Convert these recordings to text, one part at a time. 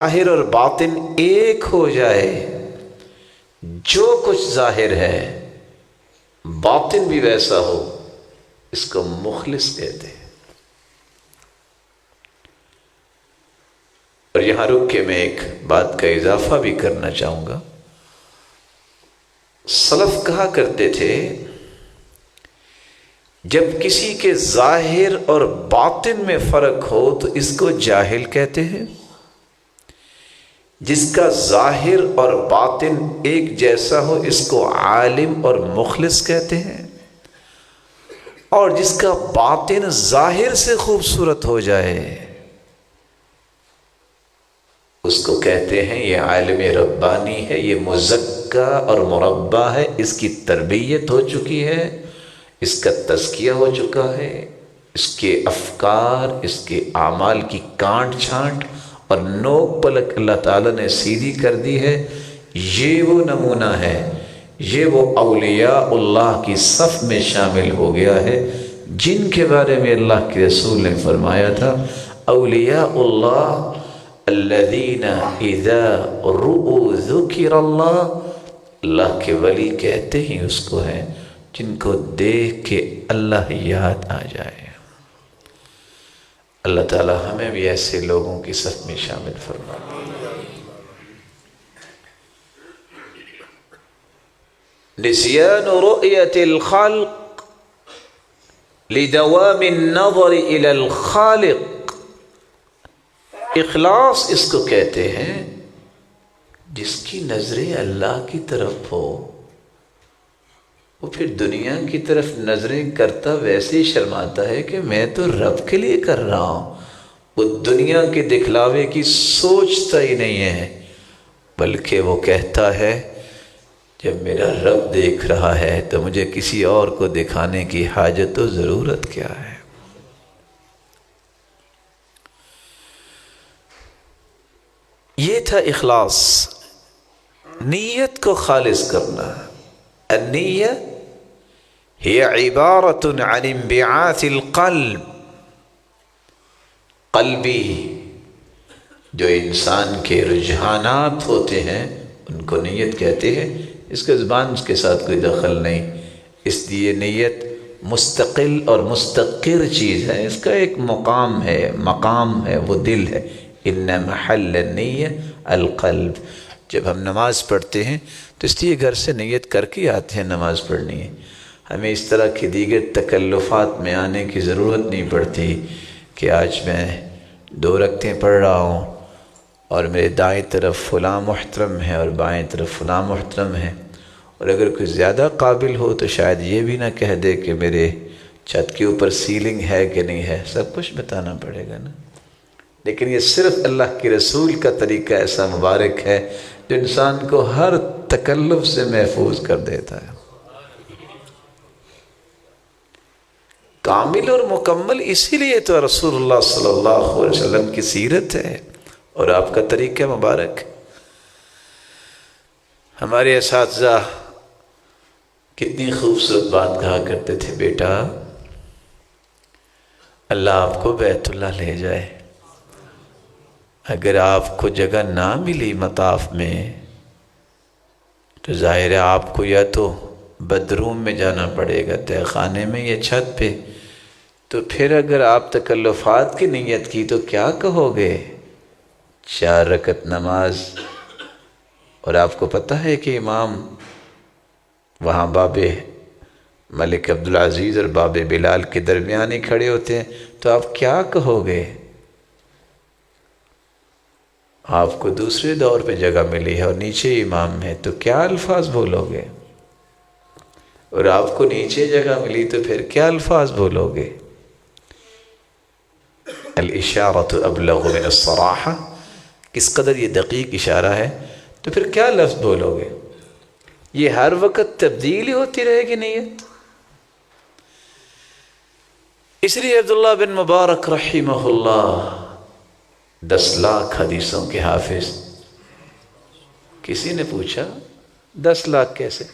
ظاہر اور باطن ایک ہو جائے، جو کچھ ظاہر ہے باطن بھی ویسا ہو، اس کو مخلص کہتے ہیں۔ اور یہاں رک کے میں ایک بات کا اضافہ بھی کرنا چاہوں گا۔ سلف کہا کرتے تھے جب کسی کے ظاہر اور باطن میں فرق ہو تو اس کو جاہل کہتے ہیں، جس کا ظاہر اور باطن ایک جیسا ہو اس کو عالم اور مخلص کہتے ہیں، اور جس کا باطن ظاہر سے خوبصورت ہو جائے اس کو کہتے ہیں یہ عالم ربانی ہے، یہ مزکا اور مربع ہے، اس کی تربیت ہو چکی ہے، اس کا تزکیہ ہو چکا ہے، اس کے افکار، اس کے اعمال کی کانٹ چھانٹ اور نوک پلک اللہ تعالیٰ نے سیدھی کر دی ہے۔ یہ وہ نمونہ ہے، یہ وہ اولیاء اللہ کی صف میں شامل ہو گیا ہے جن کے بارے میں اللہ کے رسول نے فرمایا تھا اولیاء اللہ الذین اذا رؤوا ذکر اللہ، اللہ کے ولی کہتے ہی اس کو ہیں جن کو دیکھ کے اللہ یاد آ جائے۔ اللہ تعالی ہمیں بھی ایسے لوگوں کی صف میں شامل فرمائے۔ نسیان رؤیت الخلق لدوام النظر الى الخالق، اخلاص اس کو کہتے ہیں جس کی نظریں اللہ کی طرف ہو، وہ پھر دنیا کی طرف نظریں کرتا ویسے ہی شرماتا ہے کہ میں تو رب کے لیے کر رہا ہوں، وہ دنیا کے دکھلاوے کی سوچتا ہی نہیں ہے، بلکہ وہ کہتا ہے جب میرا رب دیکھ رہا ہے تو مجھے کسی اور کو دکھانے کی حاجت و ضرورت کیا ہے۔ یہ تھا اخلاص، نیت کو خالص کرنا۔ النیہ ہی عبارت عن انبعاث القلب، قلبی جو انسان کے رجحانات ہوتے ہیں ان کو نیت کہتے ہیں، اس کے زبان کے ساتھ کوئی دخل نہیں، اس لیے نیت مستقل اور مستقر چیز ہے، اس کا ایک مقام ہے، وہ دل ہے۔ ان محل النیہ القلب۔ جب ہم نماز پڑھتے ہیں تو اس لیے گھر سے نیت کر کے آتے ہیں نماز پڑھنی ہے، ہمیں اس طرح کی دیگر تکلفات میں آنے کی ضرورت نہیں پڑتی کہ آج میں 2 رکعتیں پڑھ رہا ہوں اور میرے دائیں طرف فلاں محترم ہے اور بائیں طرف فلاں محترم ہے، اور اگر کوئی زیادہ قابل ہو تو شاید یہ بھی نہ کہہ دے کہ میرے چھت کے اوپر سیلنگ ہے کہ نہیں ہے، سب کچھ بتانا پڑے گا نا۔ لیکن یہ صرف اللہ کے رسول کا طریقہ ایسا مبارک ہے جو انسان کو ہر تکلف سے محفوظ کر دیتا ہے۔ کامل اور مکمل اسی لیے تو رسول اللہ صلی اللہ علیہ وسلم کی سیرت ہے اور آپ کا طریقہ مبارک۔ ہمارے اساتذہ کتنی خوبصورت بات کہا کرتے تھے، بیٹا اللہ آپ کو بیت اللہ لے جائے، اگر آپ کو جگہ نہ ملی مطاف میں تو ظاہر ہے آپ کو یا تو بدروم میں جانا پڑے گا، تہ خانے میں یا چھت پہ، تو پھر اگر آپ تکلفات کی نیت کی تو کیا کہو گے؟ 4 رکعت نماز، اور آپ کو پتہ ہے کہ امام وہاں باب ملک عبدالعزیز اور باب بلال کے درمیان ہی کھڑے ہوتے ہیں، تو آپ کیا کہو گے؟ آپ کو دوسرے دور پہ جگہ ملی ہے اور نیچے امام ہے تو کیا الفاظ بولو گے؟ اور آپ کو نیچے جگہ ملی تو پھر کیا الفاظ بولو گے؟ الاشارۃ ابلغ من الصراحہ، کس قدر یہ دقیق اشارہ ہے، تو پھر کیا لفظ بولو گے؟ یہ ہر وقت تبدیلی ہوتی رہے گی نیت۔ اس لیے عبداللہ بن مبارک رحمہ اللہ 10 لاکھ حدیثوں کے حافظ، کسی نے پوچھا 10 لاکھ کیسے؟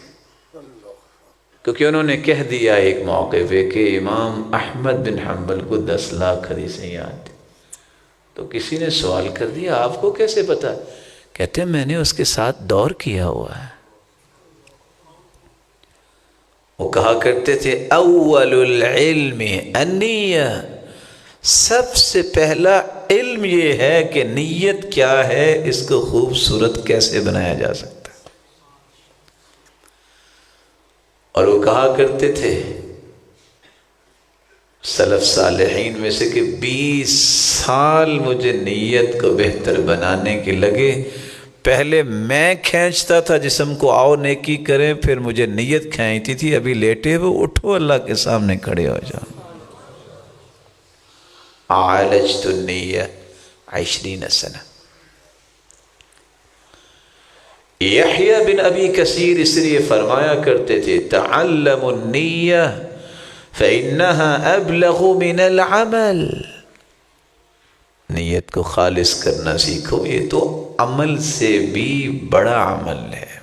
کیونکہ انہوں نے کہہ دیا ایک موقع پہ کہ امام احمد بن حنبل کو 10 لاکھ حدیثیں یاد تھیں، تو کسی نے سوال کر دیا آپ کو کیسے پتا؟ کہتے ہیں میں نے اس کے ساتھ دور کیا ہوا ہے۔ وہ کہا کرتے تھے اول العلم النیہ، سب سے پہلا علم یہ ہے کہ نیت کیا ہے، اس کو خوبصورت کیسے بنایا جا سکتا ہے۔ اور وہ کہا کرتے تھے سلف صالحین میں سے کہ 20 سال مجھے نیت کو بہتر بنانے کے لگے، پہلے میں کھینچتا تھا جسم کو آؤ نیکی کریں، پھر مجھے نیت کھینچتی تھی ابھی لیٹے ہوئے اٹھو اللہ کے سامنے کھڑے ہو جاؤ۔ عالجت النیہ 20 سنہ۔ یحییٰ بن ابی کثیر اس لیے فرمایا کرتے تھے تعلموا النیہ فإنها أبلغ من العمل، نیت کو خالص کرنا سیکھو، یہ تو عمل سے بھی بڑا عمل ہے۔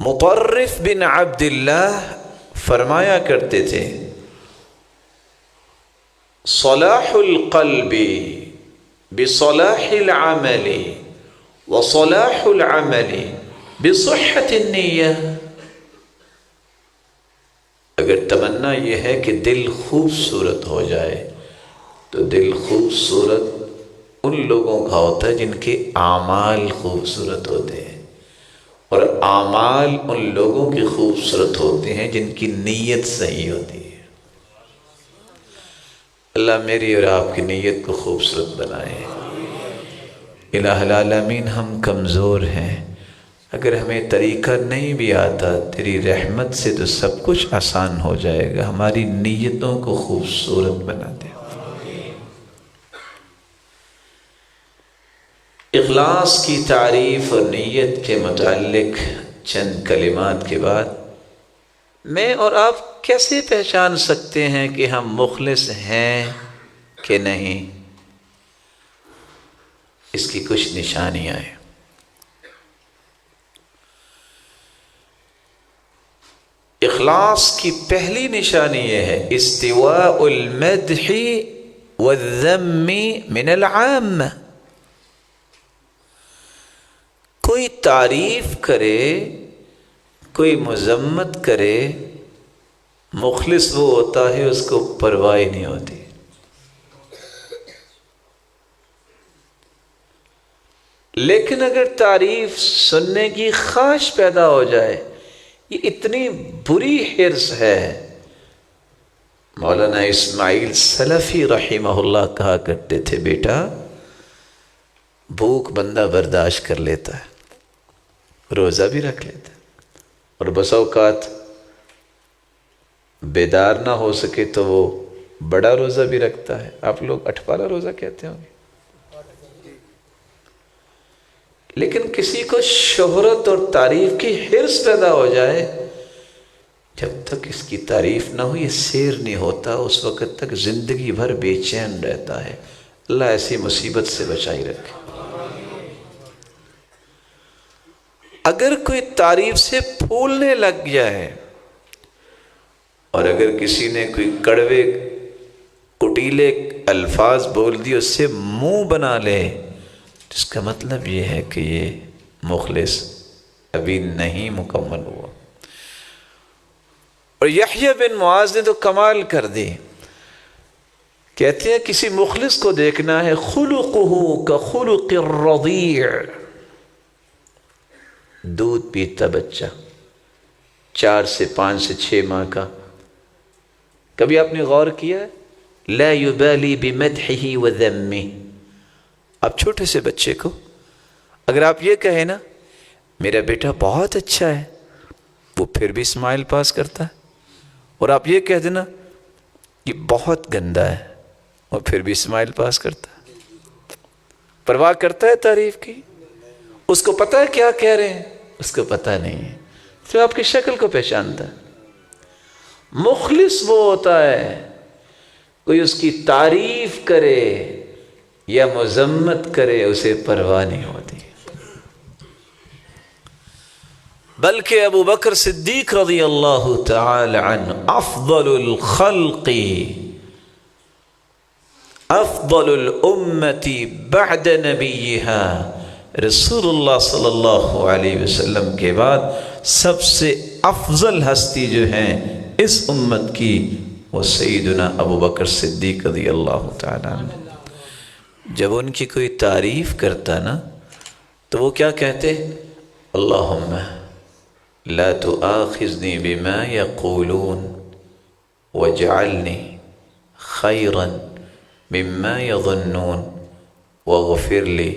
مطرف بن عبداللہ فرمایا کرتے تھے صلاح القلب بصلاح العمل وصلاح العمل بصحة النیہ، اگر تمنا یہ ہے کہ دل خوبصورت ہو جائے تو دل خوبصورت ان لوگوں کا ہوتا ہے جن کے اعمال خوبصورت ہوتے ہیں، اور اعمال ان لوگوں کی خوبصورت ہوتے ہیں جن کی نیت صحیح ہوتی ہے۔ اللہ میری اور آپ کی نیت کو خوبصورت بنائے۔ الہ العالمین ہم کمزور ہیں، اگر ہمیں طریقہ نہیں بھی آتا تیری رحمت سے تو سب کچھ آسان ہو جائے گا، ہماری نیتوں کو خوبصورت بنا دے۔ اخلاص کی تعریف اور نیت کے متعلق چند کلمات کے بعد میں اور آپ کیسے پہچان سکتے ہیں کہ ہم مخلص ہیں کہ نہیں؟ اس کی کچھ نشانیاں ہیں۔ اخلاص کی پہلی نشانی یہ ہے استواء المدح والذم من العام، کوئی تعریف کرے کوئی مذمت کرے، مخلص وہ ہوتا ہے اس کو پرواہ نہیں ہوتی۔ لیکن اگر تعریف سننے کی خواہش پیدا ہو جائے، یہ اتنی بری حرص ہے۔ مولانا اسماعیل سلفی رحمہ اللہ کہا کرتے تھے بیٹا بھوک بندہ برداشت کر لیتا ہے، روزہ بھی رکھ لیتا ہے، اور بس اوقات بیدار نہ ہو سکے تو وہ بڑا روزہ بھی رکھتا ہے۔ آپ لوگ اٹھپالا روزہ کہتے ہوں گے۔ لیکن کسی کو شہرت اور تعریف کی حرص پیدا ہو جائے، جب تک اس کی تعریف نہ ہو یہ سیر نہیں ہوتا، اس وقت تک زندگی بھر بے چین رہتا ہے۔ اللہ ایسی مصیبت سے بچائی رکھے۔ اگر کوئی تعریف سے پھولنے لگ جائے، اور اگر کسی نے کوئی کڑوے کٹیلے الفاظ بول دیے، اس سے منہ بنا لے، اس کا مطلب یہ ہے کہ یہ مخلص ابھی نہیں مکمل ہوا۔ اور یحییٰ بن معاذ نے تو کمال کر دی، کہتے ہیں کسی مخلص کو دیکھنا ہے خلقہ کخلق الرضیع، دودھ پیتا بچہ 4 سے 5 سے 6 ماہ کا، کبھی آپ نے غور کیا ہے؟ لا یبالی بمدحہ وذمہ۔ اب چھوٹے سے بچے کو اگر آپ یہ کہیں نا میرا بیٹا بہت اچھا ہے، وہ پھر بھی اسمائل پاس کرتا ہے، اور آپ یہ کہہ دینا یہ بہت گندا ہے، وہ پھر بھی اسمائل پاس کرتا ہے۔ پرواہ کرتا ہے تعریف کی؟ اس کو پتہ ہے کیا کہہ رہے ہیں؟ اس کو پتہ نہیں ہے، تو آپ کی شکل کو پہچانتا ہے۔ مخلص وہ ہوتا ہے کوئی اس کی تعریف کرے یا مذمت کرے اسے پرواہ نہیں ہوتی۔ بلکہ ابو بکر صدیق رضی اللہ تعالی عنہ افضل الخلق افضل الامتی بعد نبیہا، رسول اللہ صلی اللہ علیہ وسلم کے بعد سب سے افضل ہستی جو ہیں اس امت کی وہ سیدنا ابو بکر صدیق رضی اللہ تعالیٰ عنہ۔ جب ان کی کوئی تعریف کرتا نا تو وہ کیا کہتے؟ اللہم لا تؤاخذنی بما یقولون واجعلنی خیرا مما یظنون واغفر لی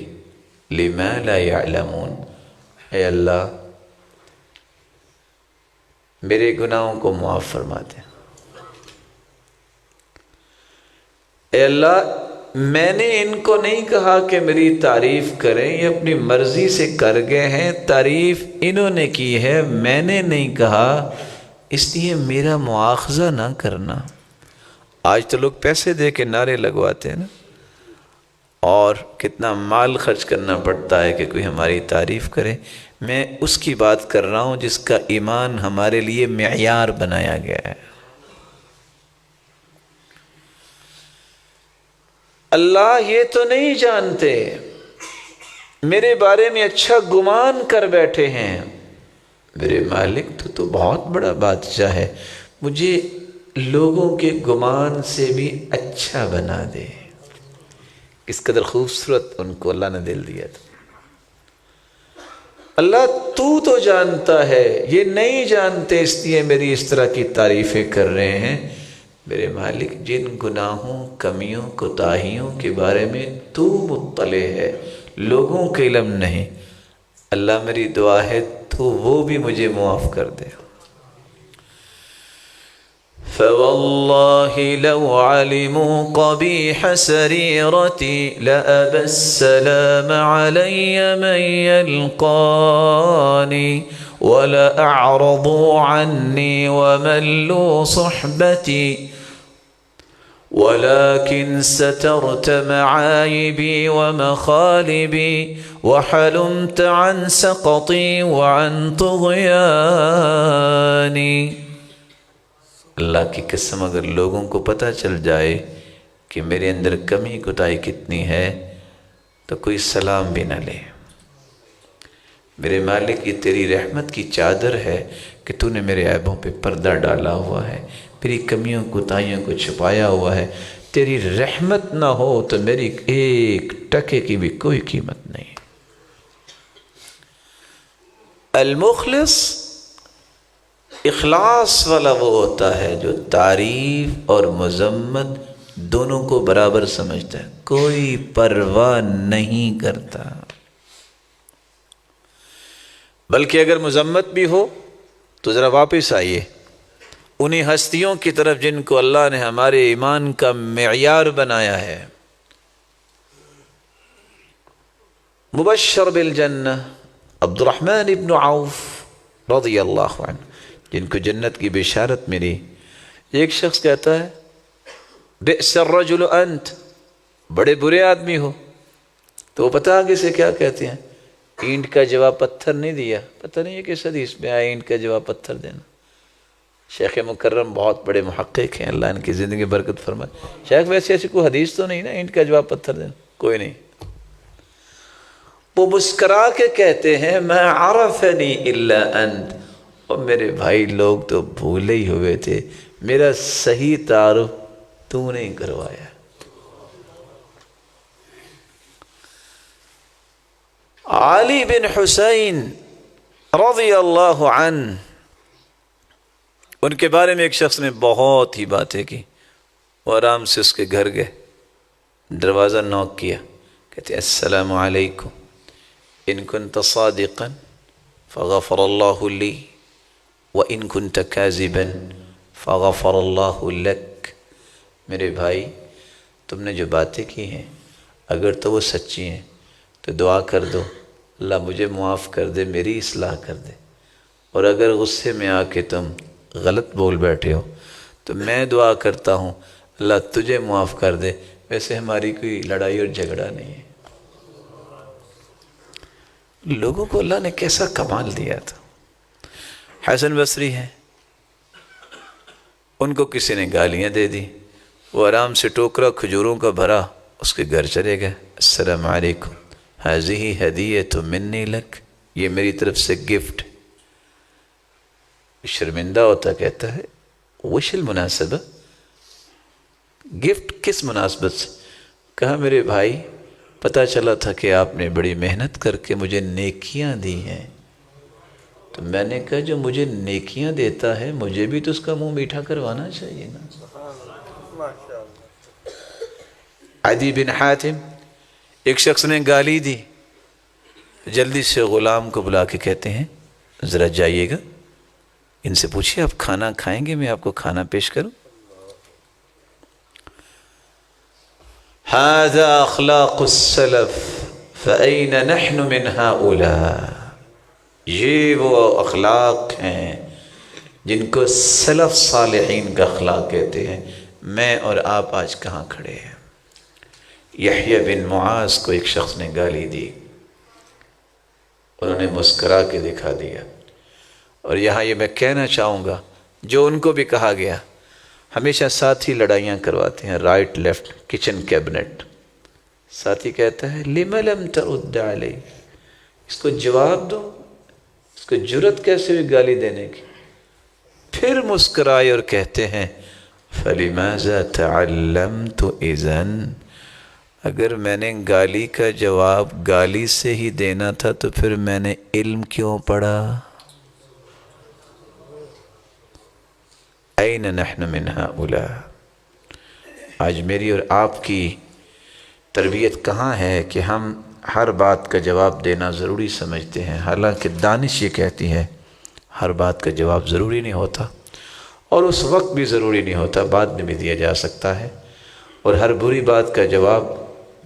لما لا يعلمون۔ اے اللہ میرے گناہوں کو معاف فرما دے، اے اللہ میں نے ان کو نہیں کہا کہ میری تعریف کریں، یہ اپنی مرضی سے کر گئے ہیں، تعریف انہوں نے کی ہے، میں نے نہیں کہا، اس لیے میرا مواخذہ نہ کرنا۔ آج تو لوگ پیسے دے کے نعرے لگواتے ہیں نا، اور کتنا مال خرچ کرنا پڑتا ہے کہ کوئی ہماری تعریف کرے۔ میں اس کی بات کر رہا ہوں جس کا ایمان ہمارے لیے معیار بنایا گیا ہے۔ اللہ یہ تو نہیں جانتے، میرے بارے میں اچھا گمان کر بیٹھے ہیں، میرے مالک تو بہت بڑا بادشاہ ہے، مجھے لوگوں کے گمان سے بھی اچھا بنا دے۔ کس قدر خوبصورت ان کو اللہ نے دل دیا تھا۔ اللہ تو جانتا ہے، یہ نہیں جانتے اس لیے میری اس طرح کی تعریفیں کر رہے ہیں۔ میرے مالک جن گناہوں، کمیوں، کوتاہیوں کے بارے میں تو مطلع ہے، لوگوں کے علم نہیں، اللہ میری دعا ہے تو وہ بھی مجھے معاف کر دے۔ فوالله لو علموا قبيح سريرتي لأبى السلام علي من يلقاني ولأعرضوا عني وملوا صحبتي ولكن سترت معايبي ومخالبي وحلمت عن سقطي وعن طغياني۔ اللہ کی قسم اگر لوگوں کو پتہ چل جائے کہ میرے اندر کمی کوتاہی کتنی ہے تو کوئی سلام بھی نہ لے۔ میرے مالک یہ تیری رحمت کی چادر ہے کہ تو نے میرے عیبوں پہ پردہ ڈالا ہوا ہے، میری کمیوں کوتاہیوں کو چھپایا ہوا ہے۔ تیری رحمت نہ ہو تو میری ایک ٹکے کی بھی کوئی قیمت نہیں۔ المخلص اخلاص والا وہ ہوتا ہے جو تعریف اور مذمت دونوں کو برابر سمجھتا ہے، کوئی پرواہ نہیں کرتا۔ بلکہ اگر مذمت بھی ہو تو ذرا واپس آئیے انہی ہستیوں کی طرف جن کو اللہ نے ہمارے ایمان کا معیار بنایا ہے۔ مبشر بالجنہ عبد الرحمن ابن عوف رضی اللہ عنہ، جن کو جنت کی بشارت ملی۔ ایک شخص کہتا ہے بئس الرجل انت، بڑے برے آدمی ہو۔ تو وہ پتہ آگے سے کیا کہتے ہیں؟ اینٹ کا جواب پتھر نہیں دیا۔ پتہ نہیں ہے کس حدیث میں آیا اینٹ کا جواب پتھر دینا۔ شیخ مکرم بہت بڑے محقق ہیں، اللہ ان کی زندگی برکت فرمائے۔ شیخ ویسے ایسی کوئی حدیث تو نہیں نا اینٹ کا جواب پتھر دینا؟ کوئی نہیں۔ وہ مسکرا کے کہتے ہیں ما عرفنی الا انت، اور میرے بھائی لوگ تو بھولے ہی ہوئے تھے، میرا صحیح تعارف تو نہیں کروایا۔ علی بن حسین رضی اللہ عنہ، ان کے بارے میں ایک شخص نے بہت ہی باتیں کی۔ وہ آرام سے اس کے گھر گئے، دروازہ نوک کیا، کہتے السلام علیکم، ان كنت صادقا فغفر اللہ لی وَإِن كُنْتَ كَاذِبًا فَغَفَرَ اللَّهُ لَكَ۔ میرے بھائی تم نے جو باتیں کی ہیں اگر تو وہ سچی ہیں تو دعا کر دو اللہ مجھے معاف کر دے، میری اصلاح کر دے، اور اگر غصے میں آ کے تم غلط بول بیٹھے ہو تو میں دعا کرتا ہوں اللہ تجھے معاف کر دے۔ ویسے ہماری کوئی لڑائی اور جھگڑا نہیں ہے۔ لوگوں کو اللہ نے کیسا کمال دیا تھا۔ حسن بصری ہے، ان کو کسی نے گالیاں دے دی، وہ آرام سے ٹوکرا کھجوروں کا بھرا اس کے گھر چلے گئے. السلام علیکم ہذہ ہدیۃ منی لک، یہ میری طرف سے گفٹ. شرمندہ ہوتا کہتا ہے وش المناسبہ، گفٹ کس مناسبت سے؟ کہا میرے بھائی پتہ چلا تھا کہ آپ نے بڑی محنت کر کے مجھے نیکیاں دی ہیں، تو میں نے کہا جو مجھے نیکیاں دیتا ہے مجھے بھی تو اس کا منہ میٹھا کروانا چاہیے نا. عدی بن حاتم، ایک شخص نے گالی دی، جلدی سے غلام کو بلا کے کہتے ہیں ذرا جائیے گا ان سے پوچھیے آپ کھانا کھائیں گے، میں آپ کو کھانا پیش کروں. هذا اخلاق السلف فأين نحن من هؤلاء، یہ وہ اخلاق ہیں جن کو سلف صالحین کا اخلاق کہتے ہیں. میں اور آپ آج کہاں کھڑے ہیں؟ یحییٰ بن معاذ کو ایک شخص نے گالی دی، انہوں نے مسکرا کے دکھا دیا. اور یہاں یہ میں کہنا چاہوں گا جو ان کو بھی کہا گیا، ہمیشہ ساتھی لڑائیاں کرواتے ہیں، رائٹ لیفٹ کچن کیبنٹ. ساتھی کہتا ہے لم لم ترد علی، اس کو جواب دو، اس کو جرت کیسے ہوئی گالی دینے کی؟ پھر مسکرائے اور کہتے ہیں فلماذا تعلمت اذن، اگر میں نے گالی کا جواب گالی سے ہی دینا تھا تو پھر میں نے علم کیوں پڑھا؟ این نحن من هؤلاء، آج میری اور آپ کی تربیت کہاں ہے کہ ہم ہر بات کا جواب دینا ضروری سمجھتے ہیں، حالانکہ دانش یہ کہتی ہے ہر بات کا جواب ضروری نہیں ہوتا، اور اس وقت بھی ضروری نہیں ہوتا، بعد میں بھی دیا جا سکتا ہے. اور ہر بری بات کا جواب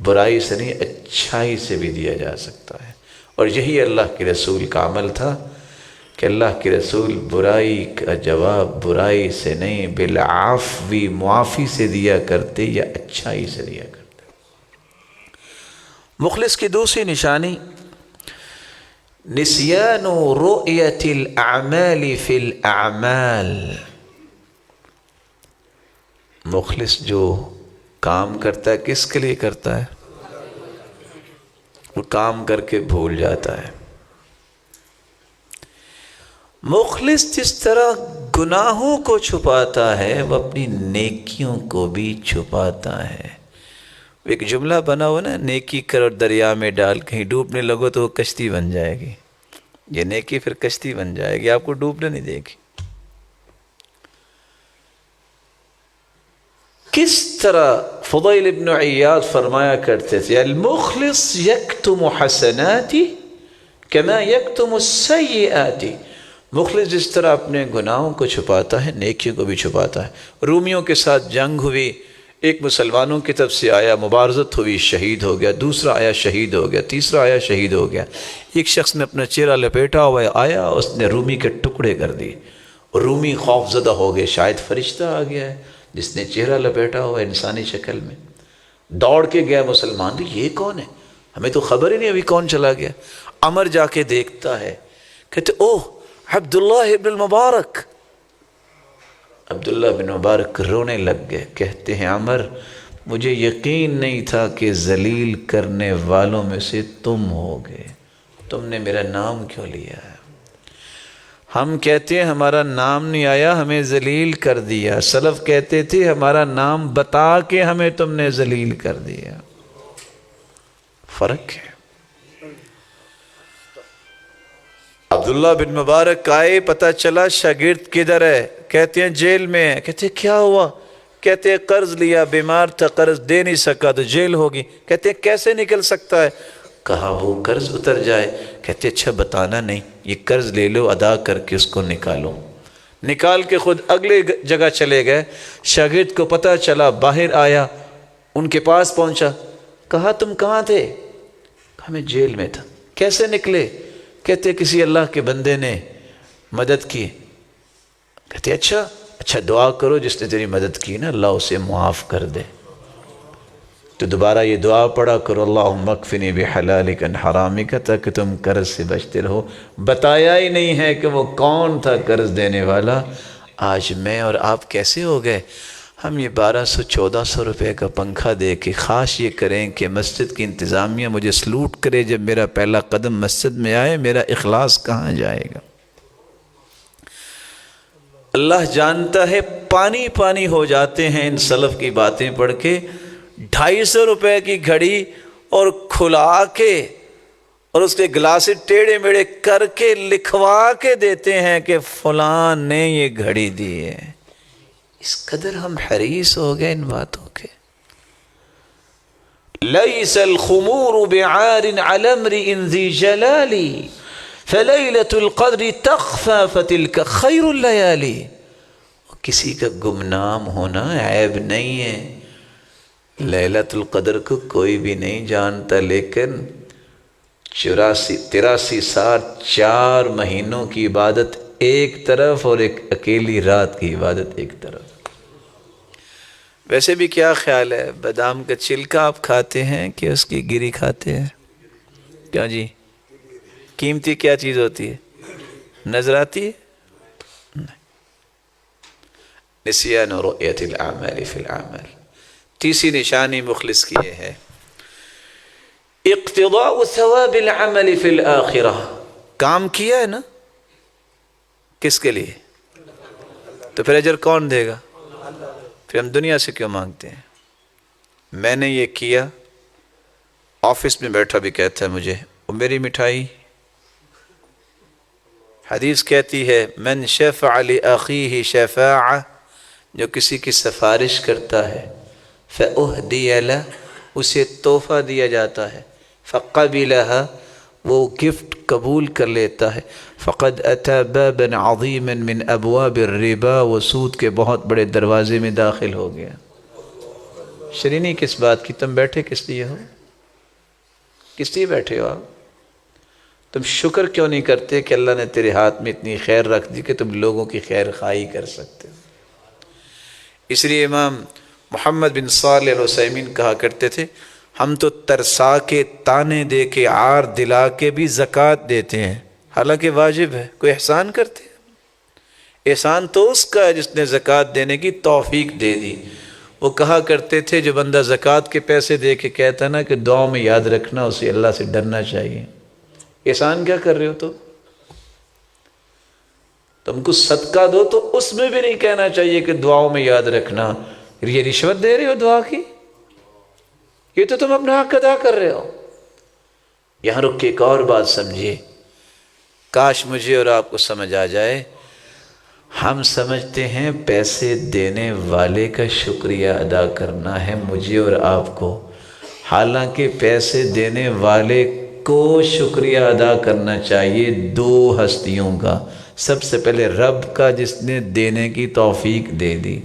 برائی سے نہیں اچھائی سے بھی دیا جا سکتا ہے. اور یہی اللہ کے رسول کا عمل تھا کہ اللہ کے رسول برائی کا جواب برائی سے نہیں بالعفو معافی سے دیا کرتے یا اچھائی سے دیا کرتے. مخلص کی دوسری نشانی نسیان رؤیت الاعمال فی الاعمال، مخلص جو کام کرتا ہے کس کے لیے کرتا ہے؟ وہ کام کر کے بھول جاتا ہے. مخلص جس طرح گناہوں کو چھپاتا ہے وہ اپنی نیکیوں کو بھی چھپاتا ہے. ایک جملہ بنا ہوا نا، نیکی کر اور دریا میں ڈال، کہیں ڈوبنے لگو تو وہ کشتی بن جائے گی. یہ نیکی پھر کشتی بن جائے گی، آپ کو ڈوبنے نہیں دے گی. کس طرح فضیل ابن عیاض فرمایا کرتے تھے المخلص یکتم حسناتی کما یکتم السیئاتی، مخلص جس طرح اپنے گناہوں کو چھپاتا ہے نیکیوں کو بھی چھپاتا ہے. رومیوں کے ساتھ جنگ ہوئی، ایک مسلمانوں کی طرف سے آیا، مبارزت ہوئی، شہید ہو گیا، دوسرا آیا شہید ہو گیا، تیسرا آیا شہید ہو گیا. ایک شخص نے اپنا چہرہ لپیٹا ہوا آیا، اس نے رومی کے ٹکڑے کر دیے. رومی خوف زدہ ہو گئے، شاید فرشتہ آ گیا ہے جس نے چہرہ لپیٹا ہوا انسانی شکل میں. دوڑ کے گیا مسلمان بھی، یہ کون ہے؟ ہمیں تو خبر ہی نہیں ابھی کون چلا گیا. عمر جا کے دیکھتا ہے، کہتے اوہ عبداللہ ابن المبارک. عبداللہ بن مبارک رونے لگ گئے، کہتے ہیں عمر مجھے یقین نہیں تھا کہ ذلیل کرنے والوں میں سے تم ہوگے، تم نے میرا نام کیوں لیا ہے؟ ہم کہتے ہیں ہمارا نام نہیں آیا، ہمیں ذلیل کر دیا. سلف کہتے تھے ہمارا نام بتا کے ہمیں تم نے ذلیل کر دیا. فرق ہے. عبداللہ بن مبارک آئے، پتہ چلا شاگرد کدھر ہے؟ کہتے ہیں جیل میں ہے. کہتے ہیں کیا ہوا؟ کہتے ہیں قرض لیا، بیمار تھا، قرض دے نہیں سکا تو جیل ہوگی. کہتے ہیں کیسے نکل سکتا ہے؟ کہا وہ قرض اتر جائے. کہتے اچھا بتانا نہیں، یہ قرض لے لو، ادا کر کے اس کو نکالو. نکال کے خود اگلے جگہ چلے گئے. شاگرد کو پتہ چلا، باہر آیا، ان کے پاس پہنچا. کہا تم کہاں تھے؟ کہا میں جیل میں تھا. کیسے نکلے؟ کہتے کسی اللہ کے بندے نے مدد کی. کہتے اچھا دعا کرو جس نے تیری مدد کی نا اللہ اسے معاف کر دے. تو دوبارہ یہ دعا پڑھا کرو اللہم اکفنی بحلالک عن حرامک، تاکہ تم قرض سے بچتے رہو. بتایا ہی نہیں ہے کہ وہ کون تھا قرض دینے والا. آج میں اور آپ کیسے ہو گئے؟ ہم یہ 1200-1400 روپے کا پنکھا دے کے خواہش یہ کریں کہ مسجد کی انتظامیہ مجھے سلوٹ کرے جب میرا پہلا قدم مسجد میں آئے، میرا اخلاص کہاں جائے گا؟ اللہ جانتا ہے پانی پانی ہو جاتے ہیں ان سلف کی باتیں پڑھ کے۔ 250 روپے کی گھڑی اور کھلا کے اور اس کے گلاس ٹیڑھے میڑھے کر کے لکھوا کے دیتے ہیں کہ فلاں نے یہ گھڑی دی ہے۔ اس قدر ہم حریص ہو گئے ان باتوں کے۔ لیس الخمور بعار علی امرئ ذی جلال فلیلۃ القدر تخفی فتلک خیر اللیالی۔ کسی کا گمنام ہونا عیب نہیں ہے، لیلۃ القدر کو کوئی بھی نہیں جانتا، لیکن 83 سال 4 مہینوں کی عبادت ایک طرف اور ایک اکیلی رات کی عبادت ایک طرف۔ ویسے بھی کیا خیال ہے، بادام کا چھلکا آپ کھاتے ہیں کہ اس کی گری کھاتے ہیں؟ کیا جی، قیمتی کیا چیز ہوتی ہے؟ نظر آتی ہے؟ نسیان رؤیت الاعمال فی العمل۔ تیسری نشانی مخلص کی یہ ہے اقتضاء ثواب العمل فی الآخرہ۔ کام کیا ہے نا، کس کے لیے؟ تو پھر اجر کون دے گا؟ پھر ہم دنیا سے کیوں مانگتے ہیں؟ میں نے یہ کیا، آفس میں بیٹھا بھی کہتا ہے مجھے وہ میری مٹھائی۔ حدیث کہتی ہے من شفع لأخیہ شفاعہ، جو کسی کی سفارش کرتا ہے فأہدی لہ، اسے تحفہ دیا جاتا ہے، فقبلہا، وہ گفٹ قبول کر لیتا ہے، فقد اتی بابا عظیما من ابواب الربا، وہ سود کے بہت بڑے دروازے میں داخل ہو گیا۔ شرینی کس بات کی؟ تم بیٹھے کس لیے ہو؟ کس لیے بیٹھے ہو آپ؟ تم شکر کیوں نہیں کرتے کہ اللہ نے تیرے ہاتھ میں اتنی خیر رکھ دی کہ تم لوگوں کی خیر خواہی کر سکتے ہو؟ اس لیے امام محمد بن صالح العثیمین کہا کرتے تھے ہم تو ترسا کے تانے دے کے عار دلا کے بھی زکوٰۃ دیتے ہیں، حالانکہ واجب ہے۔ کوئی احسان کرتے ہیں؟ احسان تو اس کا ہے جس نے زکوٰۃ دینے کی توفیق دے دی۔ وہ کہا کرتے تھے جو بندہ زکوٰۃ کے پیسے دے کے کہتا نا کہ دعاؤں میں یاد رکھنا، اسے اللہ سے ڈرنا چاہیے۔ احسان کیا کر رہے ہو؟ تم کو صدقہ دو تو اس میں بھی نہیں کہنا چاہیے کہ دعاؤں میں یاد رکھنا۔ یہ رشوت دے رہے ہو دعا کی؟ یہ تو تم اپنا حق ادا کر رہے ہو۔ یہاں رک کے ایک اور بات سمجھیے، کاش مجھے اور آپ کو سمجھ آ جائے۔ ہم سمجھتے ہیں پیسے دینے والے کا شکریہ ادا کرنا ہے مجھے اور آپ کو، حالانکہ پیسے دینے والے کو شکریہ ادا کرنا چاہیے 2 ہستیوں کا۔ سب سے پہلے رب کا جس نے دینے کی توفیق دے دی،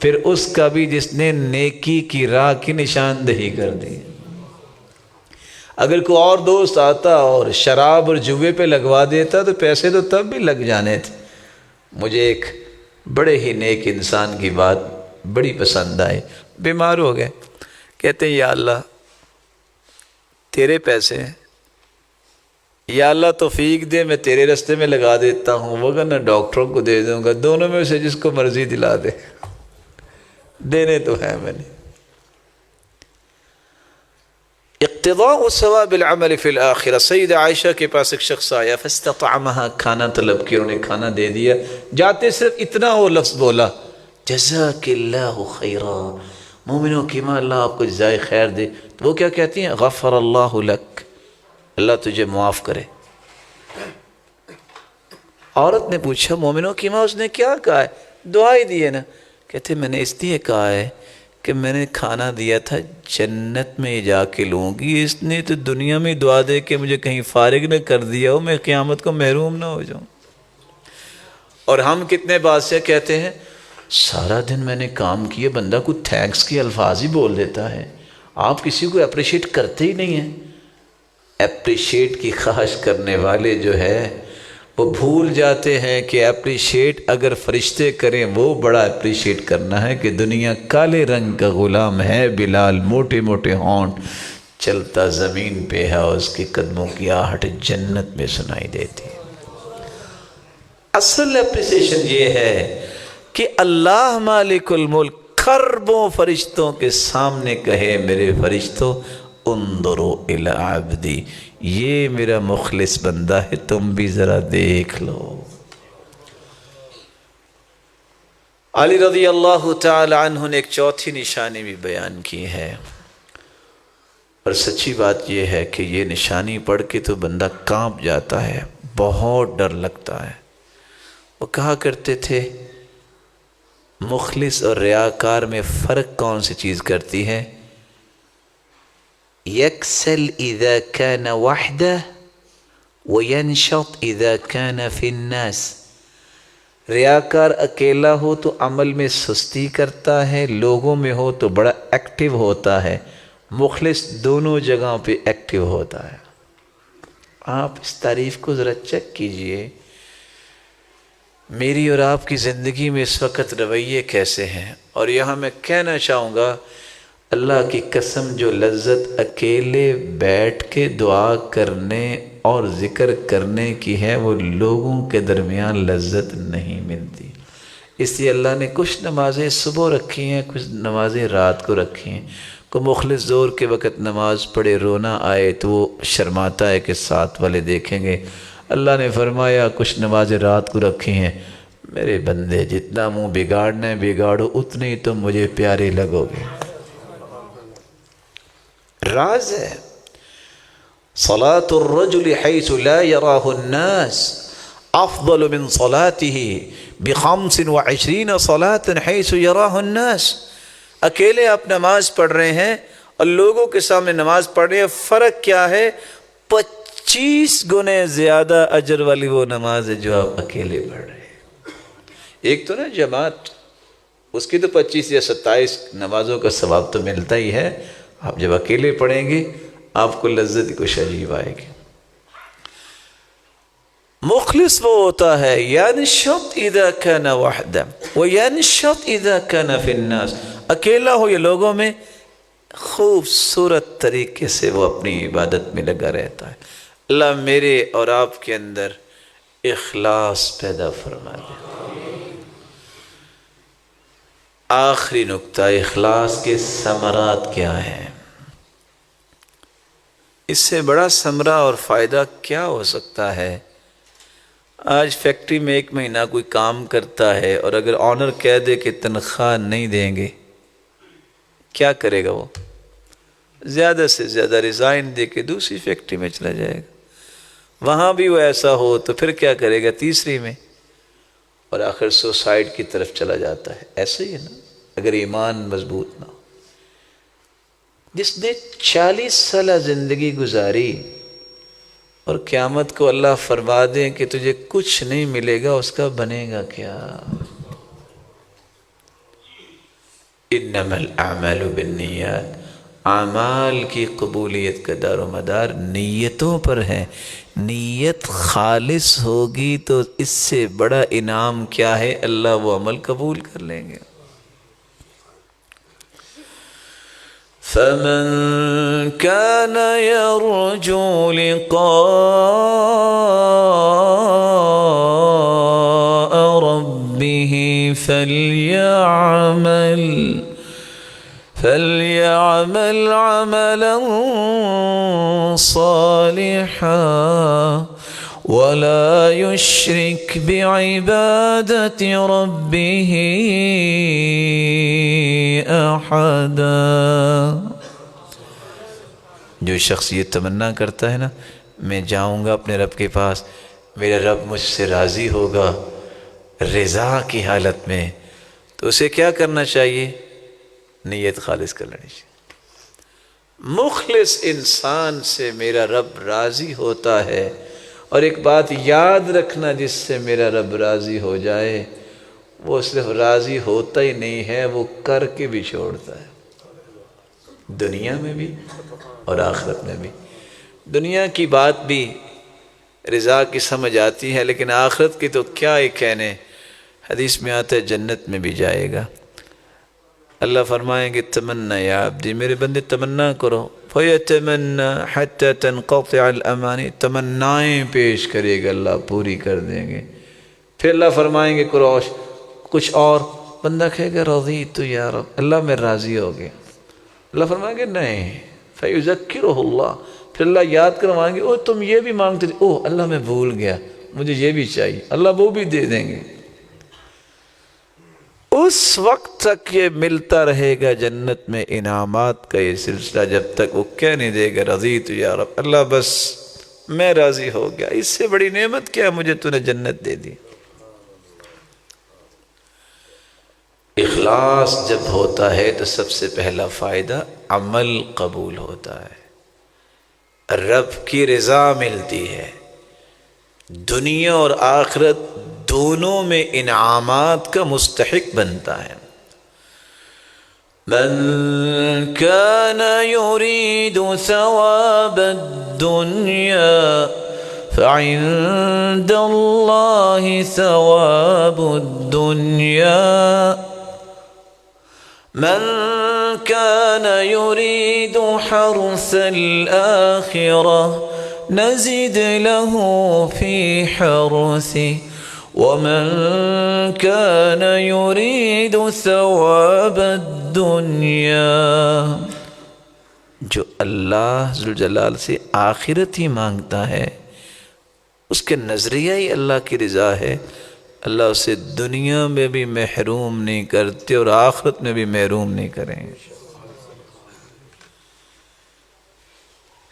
پھر اس کا بھی جس نے نیکی کی راہ کی نشاندہی کر دی۔ اگر کوئی اور دوست آتا اور شراب اور جوے پہ لگوا دیتا تو پیسے تو تب بھی لگ جانے تھے۔ مجھے ایک بڑے ہی نیک انسان کی بات بڑی پسند آئی، بیمار ہو گئے، کہتے ہیں یا اللہ تیرے پیسے ہیں، یا اللہ توفیق دے میں تیرے رستے میں لگا دیتا ہوں، وگرنہ ڈاکٹروں کو دے دوں گا، دونوں میں سے جس کو مرضی دلا دے، دینے تو ہے میں نے۔ اقتضاء ثواب العمل فی الآخرہ۔ سید عائشہ کے پاس ایک شخص آیا، فاستطعمہا، کھانا طلب کیا، انہیں کھانا دے دیا، جاتے صرف اتنا وہ لفظ بولا جزاک اللہ خیرا، مومنوں کی ماں اللہ آپ کو جزائے خیر دے۔ تو وہ کیا کہتی ہیں؟ غفر اللہ لک، اللہ تجھے معاف کرے۔ عورت نے پوچھا مومنوں کی ماں اس نے کیا کہا ہے؟ دعا ہی دی ہے نا۔ کہتے میں نے اس لیے کہا ہے کہ میں نے کھانا دیا تھا جنت میں جا کے لوں گی، اس نے تو دنیا میں دعا دے کے مجھے کہیں فارغ نہ کر دیا ہو، میں قیامت کو محروم نہ ہو جاؤں۔ اور ہم کتنے بادشاہ کہتے ہیں سارا دن میں نے کام کیا، بندہ کو تھینکس کے الفاظ ہی بول دیتا ہے، آپ کسی کو اپریشیٹ کرتے ہی نہیں ہیں۔ اپریشیٹ کی خواہش کرنے والے جو ہے وہ بھول جاتے ہیں کہ اپریشیٹ اگر فرشتے کریں وہ بڑا اپریشیٹ کرنا ہے کہ دنیا کالے رنگ کا غلام ہے بلال، موٹے موٹے ہونٹ، چلتا زمین پہ ہے، اس کے قدموں کی آہٹ جنت میں سنائی دیتی ہے۔ اصل اپریسیشن یہ ہے کہ اللہ مالک الملک خربوں فرشتوں کے سامنے کہے میرے فرشتوں انظروا الی عبدی، یہ میرا مخلص بندہ ہے، تم بھی ذرا دیکھ لو۔ علی رضی اللہ تعالی عنہ نے ایک چوتھی نشانی بھی بیان کی ہے، اور سچی بات یہ ہے کہ یہ نشانی پڑھ کے تو بندہ کانپ جاتا ہے، بہت ڈر لگتا ہے۔ وہ کہا کرتے تھے مخلص اور ریاکار میں فرق کون سی چیز کرتی ہے؟ یکسل اذا کان وحدہ وینشط اذا کان فی الناس۔ ریاکار اکیلا ہو تو عمل میں سستی کرتا ہے، لوگوں میں ہو تو بڑا ایکٹیو ہوتا ہے، مخلص دونوں جگہوں پہ ایکٹیو ہوتا ہے۔ آپ اس تعریف کو ذرا چیک کیجئے، میری اور آپ کی زندگی میں اس وقت رویے کیسے ہیں؟ اور یہاں میں کہنا چاہوں گا اللہ کی قسم، جو لذت اکیلے بیٹھ کے دعا کرنے اور ذکر کرنے کی ہے وہ لوگوں کے درمیان لذت نہیں ملتی۔ اس لیے اللہ نے کچھ نمازیں صبح رکھی ہیں، کچھ نمازیں رات کو رکھی ہیں۔ کو مخلص زور کے وقت نماز پڑھے رونا آئے تو وہ شرماتا ہے کہ ساتھ والے دیکھیں گے۔ اللہ نے فرمایا کچھ نمازیں رات کو رکھی ہیں، میرے بندے جتنا منہ بگاڑنا ہے بگاڑو، اتنے ہی تم مجھے پیارے لگو گے۔ راز ہے صلاة الرجل حيث لا يراه الناس افضل من صلاته ب25 صلاة حيث يراه الناس۔ اکیلے آپ نماز پڑھ رہے ہیں اور لوگوں کے سامنے نماز پڑھ رہے ہیں، فرق کیا ہے؟ 25 گنے زیادہ اجر والی وہ نماز ہے جو آپ اکیلے پڑھ رہے ہیں۔ ایک تو نا جماعت، اس کی تو 25 یا 27 نمازوں کا ثواب تو ملتا ہی ہے، آپ جب اکیلے پڑھیں گے آپ کو لذت کچھ عجیب آئے گی۔ مخلص وہ ہوتا ہے ینشط اذا کان وحدہ وینشط اذا کان فی الناس، اکیلا ہو یا لوگوں میں خوبصورت طریقے سے وہ اپنی عبادت میں لگا رہتا ہے۔ اللہ میرے اور آپ کے اندر اخلاص پیدا فرما دے۔ آخری نکتہ، اخلاص کے ثمرات کیا ہیں؟ اس سے بڑا ثمرہ اور فائدہ کیا ہو سکتا ہے؟ آج فیکٹری میں 1 مہینہ کوئی کام کرتا ہے اور اگر آنر کہہ دے کہ تنخواہ نہیں دیں گے، کیا کرے گا؟ وہ زیادہ سے زیادہ ریزائن دے کے دوسری فیکٹری میں چلا جائے گا۔ وہاں بھی وہ ایسا ہو تو پھر کیا کرے گا؟ تیسری میں، اور آخر سوسائڈ کی طرف چلا جاتا ہے۔ ایسا ہی ہے نا اگر ایمان مضبوط نہ ہو۔ جس نے 40 سالہ زندگی گزاری اور قیامت کو اللہ فرما دیں کہ تجھے کچھ نہیں ملے گا، اس کا بنے گا کیا؟ انما الاعمال بالنیات، اعمال کی قبولیت کا دار و مدار نیتوں پر ہے۔ نیت خالص ہوگی تو اس سے بڑا انعام کیا ہے؟ اللہ وہ عمل قبول کر لیں گے۔ فمن كان يرجو لقاء ربه فليعمل عملا صالحا ولا يشرك بعبادة ربه أحدا۔ جو شخص یہ تمنا کرتا ہے نا میں جاؤں گا اپنے رب کے پاس، میرا رب مجھ سے راضی ہوگا رضا کی حالت میں، تو اسے کیا کرنا چاہیے؟ نیت خالص کر لینی چاہیے۔ مخلص انسان سے میرا رب راضی ہوتا ہے۔ اور ایک بات یاد رکھنا، جس سے میرا رب راضی ہو جائے وہ صرف راضی ہوتا ہی نہیں ہے، وہ کر کے بھی چھوڑتا ہے، دنیا میں بھی اور آخرت میں بھی۔ دنیا کی بات بھی رضا کی سمجھ آتی ہے، لیکن آخرت کی تو کیا ہی کہنے۔ حدیث میں آتا ہے جنت میں بھی جائے گا۔ اللہ فرمائیں گے تمنا یا عبدی، میرے بندے تمنا کرو، فَيَتَمَنَّا حَتَّى تَنْقَطِعَ الْأَمَانِ، تمنائیں پیش کرے گا اللہ، پوری کر دیں گے۔ پھر اللہ فرمائیں گے کرو کچھ اور، بندہ کہے گا رضیت یا رب، اللہ میں راضی ہو گیا، اللہ فرمائیں گے نہیں، فیذکرہ اللہ، پھر اللہ یاد کروائیں گے، او تم یہ بھی مانگتے تھے، او اللہ میں بھول گیا، مجھے یہ بھی چاہیے، اللہ وہ بھی دے دیں گے۔ اس وقت تک یہ ملتا رہے گا جنت میں انعامات کا یہ سلسلہ، جب تک وہ کہہ نہیں دے گا رضیت یا رب، اللہ بس میں راضی ہو گیا، اس سے بڑی نعمت کیا مجھے تو نے جنت دے دی۔ اخلاص جب ہوتا ہے تو سب سے پہلا فائدہ عمل قبول ہوتا ہے، رب کی رضا ملتی ہے، دنیا اور آخرت دونوں میں انعامات کا مستحق بنتا ہے۔ من كان يريد ثواب الدنيا فعند الله ثواب الدنيا من كان يريد حرث الآخرة نزد له في حرثه ومن كان يريد ثواب الدنيا، جو اللہ ذوالجلال سے آخرت ہی مانگتا ہے، اس کے نظریہ ہی اللہ کی رضا ہے، اللہ اسے دنیا میں بھی محروم نہیں کرتے اور آخرت میں بھی محروم نہیں کریں گے۔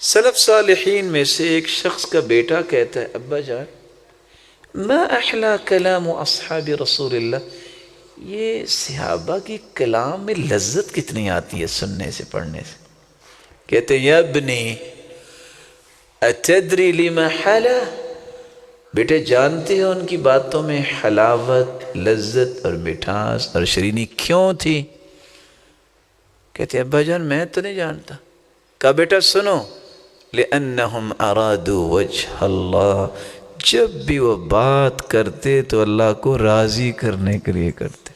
سلف صالحین میں سے ایک شخص کا بیٹا کہتا ہے، ابا جان ما احلا کلام اصحاب رسول اللہ، یہ صحابہ کی کلام میں لذت کتنی آتی ہے سننے سے پڑھنے سے۔ کہتے ہیں یا ابنی اتدری لما حلا، بیٹے جانتے ہو ان کی باتوں میں حلاوت، لذت اور مٹھاس اور شیرینی کیوں تھی؟ کہتے ہیں ابا جان میں تو نہیں جانتا۔ کہا بیٹا سنو، لِأَنَّهُمْ أَرَادُوا وَجْهَ اللَّهِ، جب بھی وہ بات کرتے تو اللہ کو راضی کرنے کے لیے کرتے،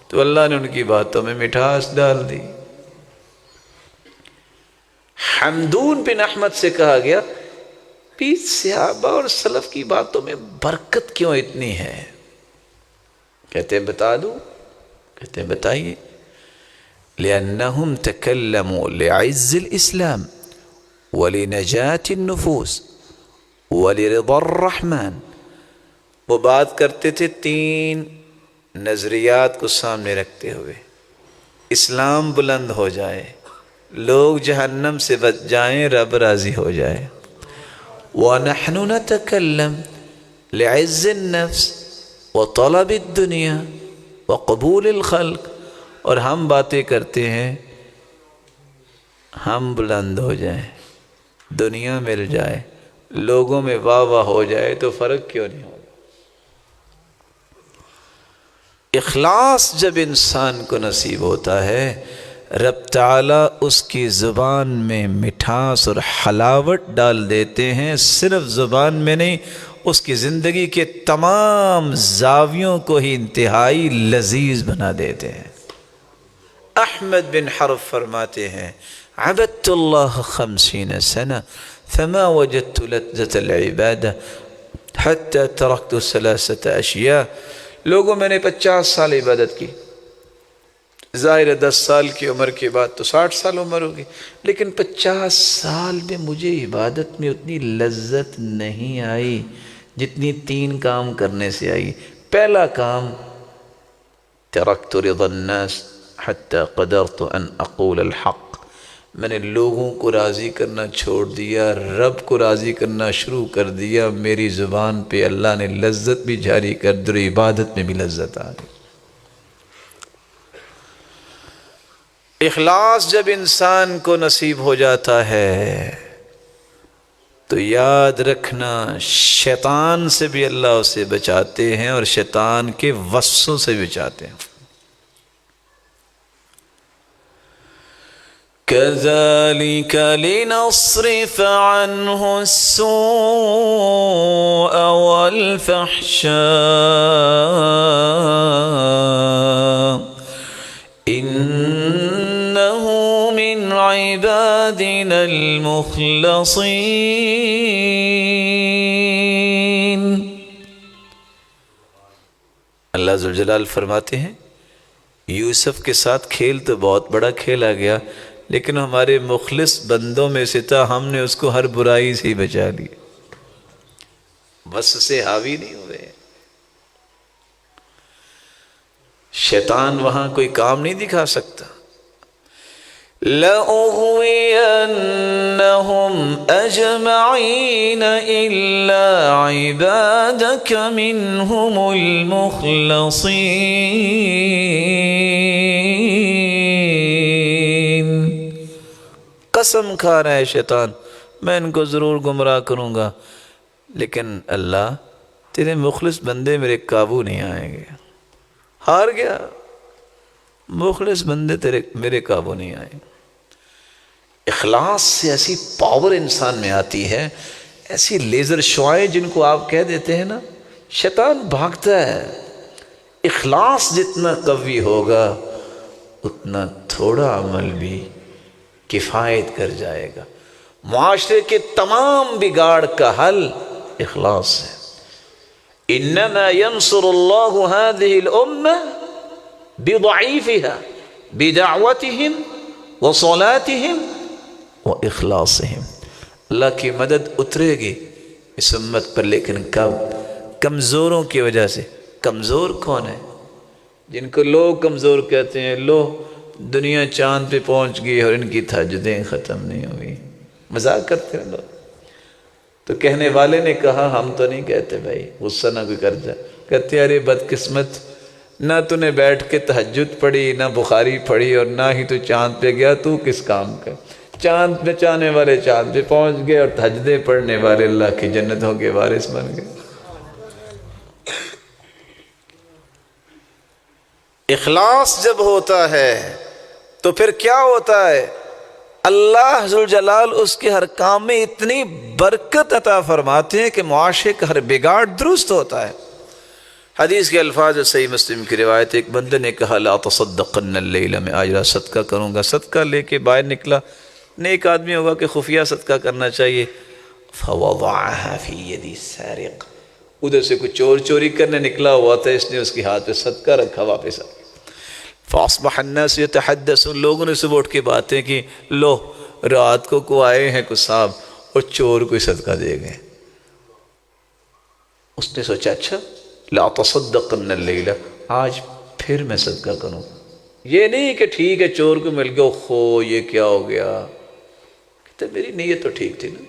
تو اللہ نے ان کی باتوں میں مٹھاس ڈال دی۔ حمدون بن احمد سے کہا گیا بھی صحابہ اور سلف کی باتوں میں برکت کیوں اتنی ہے؟ کہتے ہیں بتا دوں؟ کہتے ہیں بتائیے، لِأَنَّهُمْ تَكَلَّمُوا لِعِزِّ الْإِسْلَامِ وَلِنَجَاةِ النُّفُوسِ وَلِرِضَى الرَّحْمَنِ، وہ بات کرتے تھے تین نظریات کو سامنے رکھتے ہوئے، اسلام بلند ہو جائے، لوگ جہنم سے بچ جائیں، رب راضی ہو جائے۔ وَنَحْنُ نَتَكَلَّمْ لِعِزِّ النَّفْسِ وَطَلَبِ الدُّنْيَا وَقُبُولِ الْخَلْقِ، اور ہم باتیں کرتے ہیں ہم بلند ہو جائیں، دنیا مل جائے، لوگوں میں واہ واہ ہو جائے، تو فرق کیوں نہیں ہوگا؟ اخلاص جب انسان کو نصیب ہوتا ہے، رب تعالیٰ اس کی زبان میں مٹھاس اور حلاوت ڈال دیتے ہیں، صرف زبان میں نہیں، اس کی زندگی کے تمام زاویوں کو ہی انتہائی لذیذ بنا دیتے ہیں۔ احمد بن حرب فرماتے ہیں عبدت اللہ 50 سنة فما وجدت لذة العبادة حتى تركت 3 أشياء، لوگوں میں نے 50 سال عبادت کی، ظاہر 10 سال کی عمر کے بعد تو 60 سال عمر ہوگی، لیکن 50 سال میں مجھے عبادت میں اتنی لذت نہیں آئی جتنی 3 کام کرنے سے آئی۔ پہلا کام ترکت رضا الناس حتی قدرت ان اقول الحق، میں نے لوگوں کو راضی کرنا چھوڑ دیا، رب کو راضی کرنا شروع کر دیا، میری زبان پہ اللہ نے لذت بھی جاری کر دی، عبادت میں بھی لذت آ گئی۔ اخلاص جب انسان کو نصیب ہو جاتا ہے تو یاد رکھنا شیطان سے بھی اللہ اسے بچاتے ہیں اور شیطان کے وسوسوں سے بھی بچاتے ہیں۔ كَذَلِكَ لِنَصْرِفَ عَنْهُ السُّوءَ وَالْفَحْشَاءَ إِنَّهُ مِنْ عِبَادِنَا الْمُخْلَصِينَ۔ اللہ ذوالجلال فرماتے ہیں یوسف کے ساتھ کھیل تو بہت بڑا کھیلا گیا، لیکن ہمارے مخلص بندوں میں سے تھا، ہم نے اس کو ہر برائی سے ہی بچا لی، بس سے حاوی نہیں ہوئے۔ شیطان وہاں کوئی کام نہیں دکھا سکتا۔ لَأُغْوِيَنَّهُمْ أَجْمَعِينَ إِلَّا عِبَادَكَ مِنْهُمُ الْمُخْلَصِينَ۔ قسم کھا رہا ہے شیطان، میں ان کو ضرور گمراہ کروں گا، لیکن اللہ تیرے مخلص بندے میرے قابو نہیں آئیں گے۔ ہار گیا، مخلص بندے میرے قابو نہیں آئے۔ اخلاص سے ایسی پاور انسان میں آتی ہے، ایسی لیزر شعائیں جن کو آپ کہہ دیتے ہیں نا، شیطان بھاگتا ہے۔ اخلاص جتنا قوی ہوگا اتنا تھوڑا عمل بھی کفایت کر جائے گا۔ معاشرے کے تمام بگاڑ کا حل اخلاص ہے۔ انما ينصر الله هذه الامه بضعيفها بدعوتهم وصلاتهم واخلاصهم۔ اللہ کی مدد اترے گی اس امت پر، لیکن کب؟ کمزوروں کی وجہ سے۔ کمزور کون ہے؟ جن کو لوگ کمزور کہتے ہیں، لو دنیا چاند پہ پہنچ گئی اور ان کی تہجدیں ختم نہیں ہوئی۔ مذاق کرتے ہیں لوگ۔ تو کہنے والے نے کہا ہم تو نہیں کہتے بھائی، غصہ نہ کوئی کر جائے، کہتے ارے بدقسمت، نہ تو نے بیٹھ کے تہجد پڑھی، نہ بخاری پڑھی، اور نہ ہی تو چاند پہ گیا، تو کس کام کا؟ چاند پہ جانے والے چاند پہ پہنچ گئے، اور تہجدیں پڑھنے والے اللہ کی جنتوں کے وارث بن گئے۔ اخلاص جب ہوتا ہے تو پھر کیا ہوتا ہے؟ اللہ ذوالجلال اس کے ہر کام میں اتنی برکت عطا فرماتے ہیں کہ معاشرے کا ہر بگاڑ درست ہوتا ہے۔ حدیث کے الفاظ صحیح مسلم کی روایت، ایک بندے نے کہا لا تصدقن اللیل، میں آج رات صدقہ کروں گا۔ صدقہ لے کے باہر نکلا، نیک آدمی ہوگا کہ خفیہ صدقہ کرنا چاہیے۔ فوضعها فی یدی سارق، ادھر سے کوئی چور چوری کرنے نکلا ہوا تھا، اس نے اس کے ہاتھ پہ صدقہ رکھا، واپس آ گیا۔ فاصبح الناس يتحدثون، لوگوں نے صبح اٹھ کے باتیں کی، لو رات کو آئے ہیں کچھ صاحب اور چور کوئی صدقہ دے گئے۔ اس نے سوچا اچھا لا تصدقن اللیلہ، آج پھر میں صدقہ کروں۔ یہ نہیں کہ ٹھیک ہے چور کو مل گیا، خو یہ کیا ہو گیا، کہتے میری نیت تو ٹھیک تھی نا۔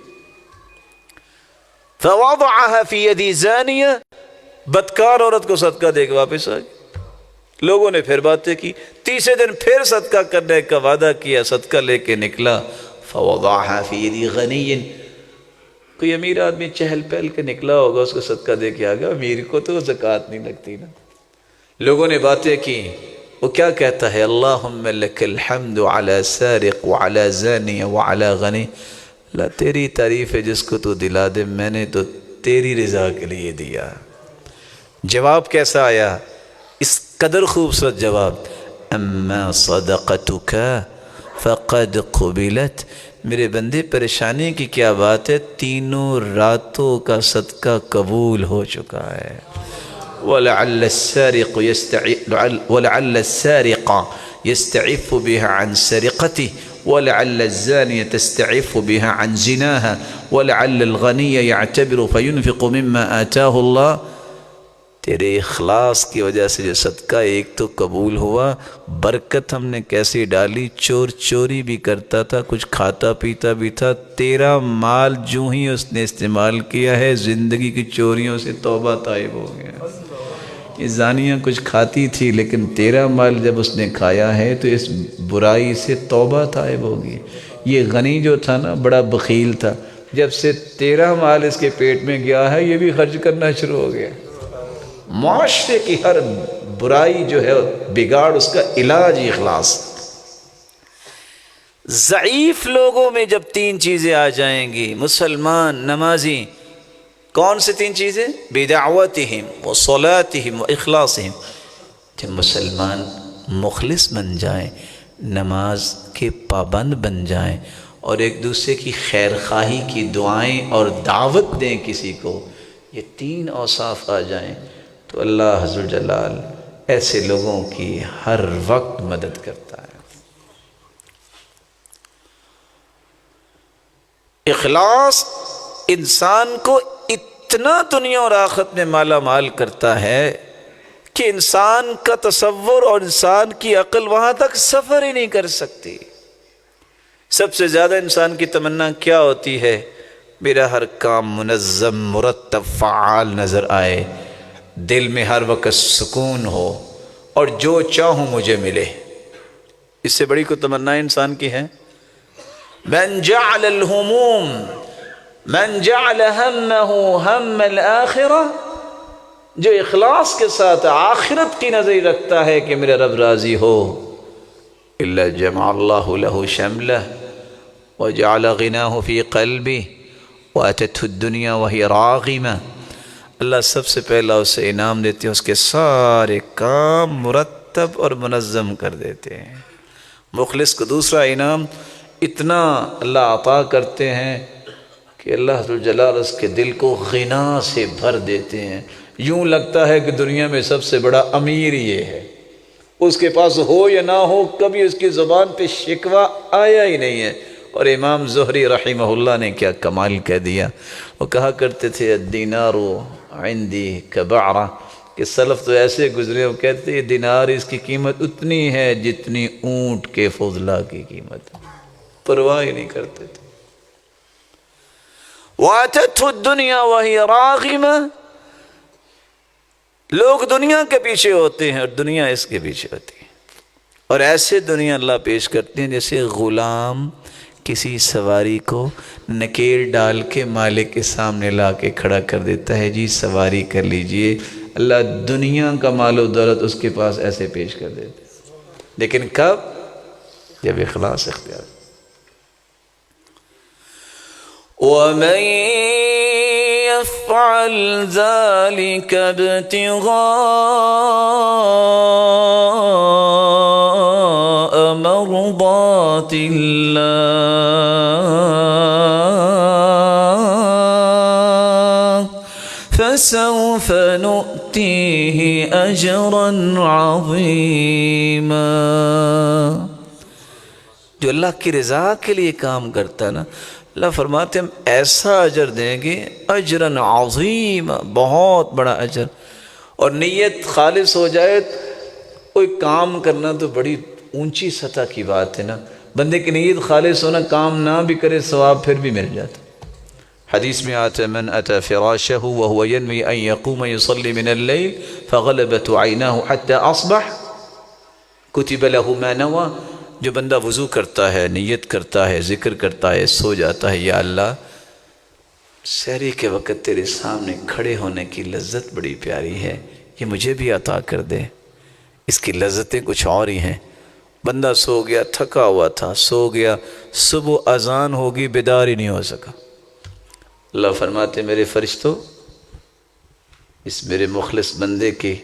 فوضعها فی یدی زانیہ، بدکار عورت کو صدقہ دے کے واپس آ گئی۔ لوگوں نے پھر باتیں کی، تیسرے دن پھر صدقہ کرنے کا وعدہ کیا، صدقہ لے کے نکلا۔ فوضعها فی یدی غنی، کوئی امیر آدمی چہل پہل کے نکلا ہوگا، اس کو صدقہ دے کے آ گیا، امیر کو تو زکوٰۃ نہیں لگتی نا۔ لوگوں نے باتیں کی، وہ کیا کہتا ہے؟ اللہم لک الحمد علی سارق وعلی زانی وعلی غنی، اللہ تیری تعریف ہے جس کو تو دلا دے، میں نے تو تیری رضا کے لیے دیا۔ جواب کیسا آیا؟ اس قدر خوبصورت جواب، اما صدقتک فقد قبلت، میرے بندے پریشانی کی کیا بات ہے، تینوں راتوں کا صدقہ قبول ہو چکا ہے۔ وَلَعَلَّ السَّارِقَ يَسْتَعِفُّ بِهَا عَنْ سَرِقَتِهِ وَلَعَلَّ الزَّانِيَ تَسْتَعِفُّ بِهَا عَنْ زِنَاهَا وَلَعَلَّ الْغَنِيَّ يَعْتَبِرُ فَيُنْفِقُ مِمَّا آتَاهُ اللَّهُ۔ تیرے اخلاص کی وجہ سے جو صدقہ ایک تو قبول ہوا، برکت ہم نے کیسی ڈالی، چور چوری بھی کرتا تھا، کچھ کھاتا پیتا بھی تھا، تیرا مال جو ہی اس نے استعمال کیا ہے، زندگی کی چوریوں سے توبہ طائب ہو گیا۔ یہ زانیہ کچھ کھاتی تھی، لیکن تیرا مال جب اس نے کھایا ہے تو اس برائی سے توبہ طائب ہو گئی۔ یہ غنی جو تھا نا، بڑا بخیل تھا، جب سے تیرا مال اس کے پیٹ میں گیا ہے، یہ بھی خرچ کرنا شروع ہو گیا۔ معاشرے کی ہر برائی جو ہے بگاڑ، اس کا علاج اخلاص۔ ضعیف لوگوں میں جب تین چیزیں آ جائیں گی، مسلمان نمازی، کون سے تین چیزیں؟ بدعوتہم وصلاتہم واخلاصہم، جب مسلمان مخلص بن جائیں، نماز کے پابند بن جائیں، اور ایک دوسرے کی خیر خواہی کی دعائیں اور دعوت دیں کسی کو، یہ تین اوصاف آ جائیں تو اللہ ذوالجلال ایسے لوگوں کی ہر وقت مدد کرتا ہے۔ اخلاص انسان کو اتنا دنیا اور آخرت میں مالا مال کرتا ہے کہ انسان کا تصور اور انسان کی عقل وہاں تک سفر ہی نہیں کر سکتی۔ سب سے زیادہ انسان کی تمنا کیا ہوتی ہے؟ میرا ہر کام منظم، مرتب، فعال نظر آئے، دل میں ہر وقت سکون ہو اور جو چاہوں مجھے ملے۔ اس سے بڑی کوئی تمنا انسان کی ہے؟ من جعل الہموم من جعل ہمہ ہم الآخرہ، جو اخلاص کے ساتھ آخرت کی نظر رکھتا ہے کہ میرا رب راضی ہو، الا جمع اللہ لہ شملہ وجعل غناہ فی قلبہ واتته الدنیا وہی راغمہ، اللہ سب سے پہلا اسے انعام دیتے ہیں، اس کے سارے کام مرتب اور منظم کر دیتے ہیں۔ مخلص کو دوسرا انعام اتنا اللہ عطا کرتے ہیں کہ اللہ ذو الجلال اس کے دل کو غنا سے بھر دیتے ہیں، یوں لگتا ہے کہ دنیا میں سب سے بڑا امیر یہ ہے، اس کے پاس ہو یا نہ ہو کبھی اس کی زبان پہ شکوہ آیا ہی نہیں ہے۔ اور امام زہری رحمہ اللہ نے کیا کمال کہہ دیا، وہ کہا کرتے تھے الدینار عندی کبعرہ، کہ سلف تو ایسے گزرے، وہ کہتے ہیں دینار اس کی قیمت اتنی ہے جتنی اونٹ کے فضلہ کی قیمت، پرواہ ہی نہیں کرتے تھے۔ وَاتَتْهُ الدُّنْيَا وَهِيَ رَاغِمَةٌ، لوگ دنیا کے پیچھے ہوتے ہیں اور دنیا اس کے پیچھے ہوتی ہے، اور ایسے دنیا اللہ پیش کرتے ہیں جیسے غلام کسی سواری کو نکیل ڈال کے مالک کے سامنے لا کے کھڑا کر دیتا ہے، جی سواری کر لیجئے۔ اللہ دنیا کا مال و دولت اس کے پاس ایسے پیش کر دیتے ہیں، لیکن کب؟ جب اخلاص اختیار۔ وَمَن يَفْعَلْ ذَلِكَ ابْتِغَاءَ مَرْضَاتِ اللَّهِ فَسَوْفَ نُؤْتِيهِ أَجْرًا عَظِيمًا، جو اللہ کی رضا کے لیے کام کرتا ہے نا، اللہ فرماتے ہیں ہم ایسا اجر دیں گے، اجراً عظیم، بہت بڑا اجر۔ اور نیت خالص ہو جائے، کوئی کام کرنا تو بڑی اونچی سطح کی بات ہے نا، بندے کی نیت خالص ہونا، کام نہ بھی کرے ثواب پھر بھی مل جاتا۔ حدیث میں آتا ہے من اتی فراشہ وهو ينوی ان یقوم یصلی من اللیل فغلبت عیناہ حتی اصبح کتب له ما نوى، جو بندہ وضو کرتا ہے، نیت کرتا ہے، ذکر کرتا ہے، سو جاتا ہے، یا اللہ سحری کے وقت تیرے سامنے کھڑے ہونے کی لذت بڑی پیاری ہے، یہ مجھے بھی عطا کر دے۔ اس کی لذتیں کچھ اور ہی ہیں۔ بندہ سو گیا، تھکا ہوا تھا، سو گیا، صبح اذان ہوگی، بیدار ہی نہیں ہو سکا، اللہ فرماتے میرے فرشتوں اس میرے مخلص بندے کی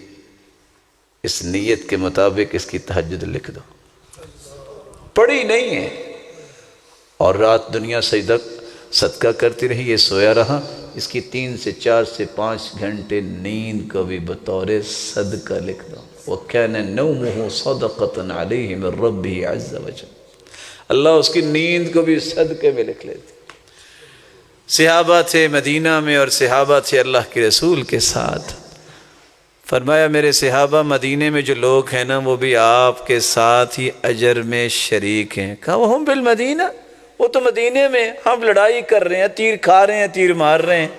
اس نیت کے مطابق اس کی تہجد لکھ دو، پڑھی نہیں ہے اور رات دنیا سجدہ صدقہ کرتی رہی، یہ سویا رہا، اس کی 3 سے 4 سے 5 گھنٹے نیند کو بھی بطور صدقہ لکھ دو۔ وَكَانَ نَوْمُهُ صَدَقَةً عَلَيْهِ مِن رَبِّهِ عَزَّ وَجَلَّ، اللہ اس کی نیند کو بھی صدقے میں لکھ لیتے۔ صحابہ تھے مدینہ میں اور صحابہ تھے اللہ کے رسول کے ساتھ، فرمایا میرے صحابہ مدینے میں جو لوگ ہیں نا وہ بھی آپ کے ساتھ ہی اجر میں شریک ہیں۔ کہا وہم بالمدینہ، وہ تو مدینے میں، ہم لڑائی کر رہے ہیں، تیر کھا رہے ہیں، تیر مار رہے ہیں۔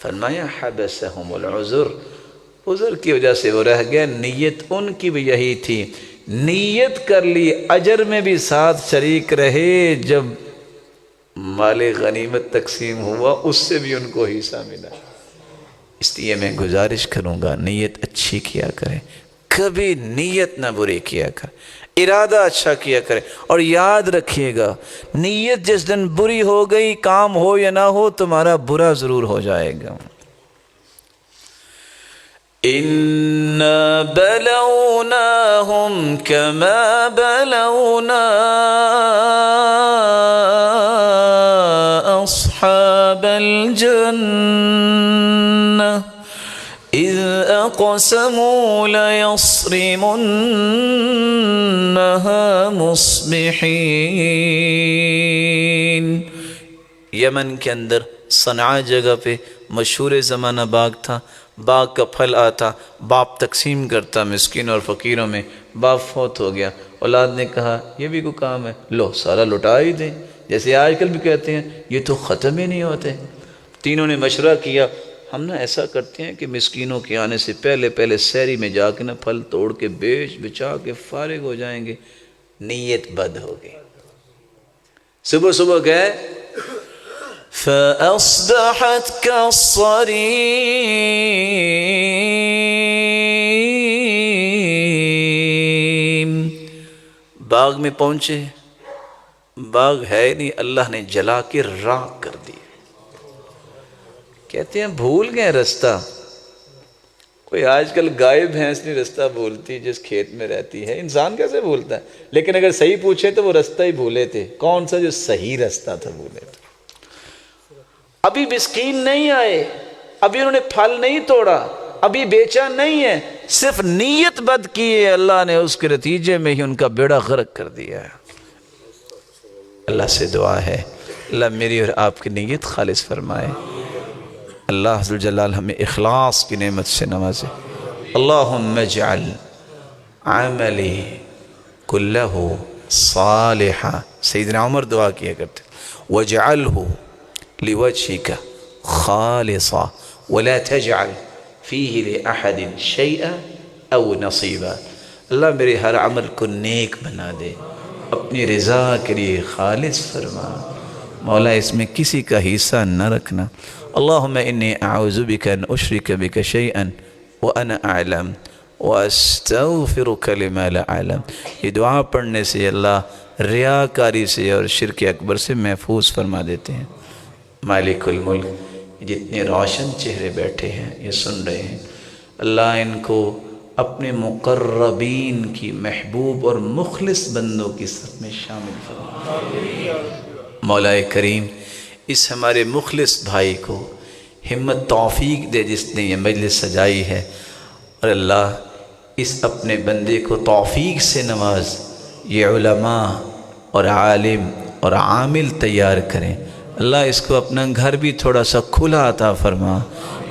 فرمایا حبسہم العذر، عذر کی وجہ سے وہ رہ گئے، نیت ان کی بھی یہی تھی، نیت کر لی اجر میں بھی ساتھ شریک رہے، جب مال غنیمت تقسیم ہوا اس سے بھی ان کو حصہ ملا۔ اس لیے میں گزارش کروں گا نیت اچھی کیا کریں، کبھی نیت نہ بری کیا کریں، ارادہ اچھا کیا کریں، اور یاد رکھیے گا نیت جس دن بری ہو گئی، کام ہو یا نہ ہو، تمہارا برا ضرور ہو جائے گا۔ إِنَّا بَلَوْنَاهُمْ كَمَا بَلَوْنَا أَصْحَابَ الْجَنَّةِ إِذْ أقسموا ليصرمنها مصبحين. یمن کے اندر صنعاء جگہ پہ مشہور زمانہ باغ تھا. باغ کا پھل آتا، باپ تقسیم کرتا مسکین اور فقیروں میں. باپ فوت ہو گیا، اولاد نے کہا یہ بھی کوئی کام ہے، لو سارا لٹا ہی دیں. جیسے آج کل بھی کہتے ہیں یہ تو ختم ہی نہیں ہوتے. تینوں نے مشورہ کیا، ہم نا ایسا کرتے ہیں کہ مسکینوں کے آنے سے پہلے سحری میں جا کے نا پھل توڑ کے بیچ بچا کے فارغ ہو جائیں گے. نیت بد ہو گئی. صبح گئے، فَأَصْبَحَتْ كَالصَّرِيمِ. باغ میں پہنچے، باغ ہے نہیں، اللہ نے جلا کے راکھ کر دی. کہتے ہیں بھول گئے رستہ. کوئی آج کل گائے بھینس نہیں رستہ بھولتی جس کھیت میں رہتی ہے. انسان کیسے بھولتا ہے؟ لیکن اگر صحیح پوچھے تو وہ رستہ ہی بھولے تھے. کون سا؟ جو صحیح رستہ تھا بھولے تھے. ابھی مسکین نہیں آئے، ابھی انہوں نے پھل نہیں توڑا، ابھی بیچا نہیں ہے، صرف نیت بد کی ہے. اللہ نے اس کے نتیجے میں ہی ان کا بیڑا غرق کر دیا ہے. اللہ سے دعا ہے اللہ میری اور آپ کی نیت خالص فرمائے. اللہ عز و جلال ہمیں اخلاص کی نعمت سے نوازے. اللہم اجعل عملی کلہ صالحا. سیدنا عمر دعا کیا کرتے وَاجْعَلْهُ لِوَجْهِكَ خَالِصًا وَلَا تَجْعَلْ فِيهِ لِأَحَدٍ شَيْئًا أَوْ نَصِيبًا. اللہ میرے ہر عمل کو نیک بنا دے، اپنی رضا کے لیے خالص فرما. مولا اس میں کسی کا حصہ نہ رکھنا. اللہم انی اعوذ بک ان اشرک بک شیئا وانا اعلم واستغفرک لما لا اعلم. یہ دعا پڑھنے سے اللہ ریاکاری سے اور شرک اکبر سے محفوظ فرما دیتے ہیں. مالک الملک جتنے روشن چہرے بیٹھے ہیں یہ سن رہے ہیں، اللہ ان کو اپنے مقربین کی محبوب اور مخلص بندوں کی صف میں شامل فرما. مولا کریم اس ہمارے مخلص بھائی کو ہمت توفیق دے جس نے یہ مجلس سجائی ہے، اور اللہ اس اپنے بندے کو توفیق سے نواز. یہ علماء اور عالم اور عامل تیار کریں. اللہ اس کو اپنا گھر بھی تھوڑا سا کھلا عطا فرما،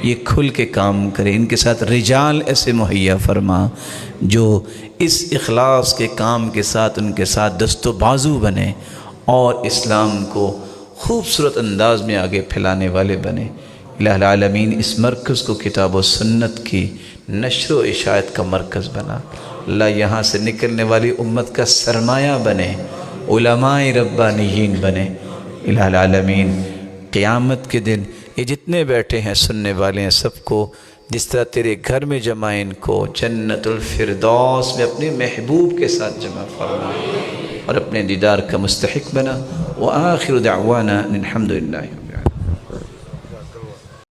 یہ کھل کے کام کرے. ان کے ساتھ رجال ایسے مہیا فرما جو اس اخلاص کے کام کے ساتھ ان کے ساتھ دست و بازو بنے اور اسلام کو خوبصورت انداز میں آگے پھیلانے والے بنے. الہ العالمین اس مرکز کو کتاب و سنت کی نشر و اشاعت کا مرکز بنا. اللہ یہاں سے نکلنے والی امت کا سرمایہ بنے، علماء ربانیین بنے. الہ العالمین قیامت کے دن یہ جتنے بیٹھے ہیں سننے والے ہیں سب کو جس طرح تیرے گھر میں جمع ان کو جنت الفردوس میں اپنے محبوب کے ساتھ جمع فرما اور اپنے دیدار کا مستحق بنا. وآخر دعوانا الحمدللہ.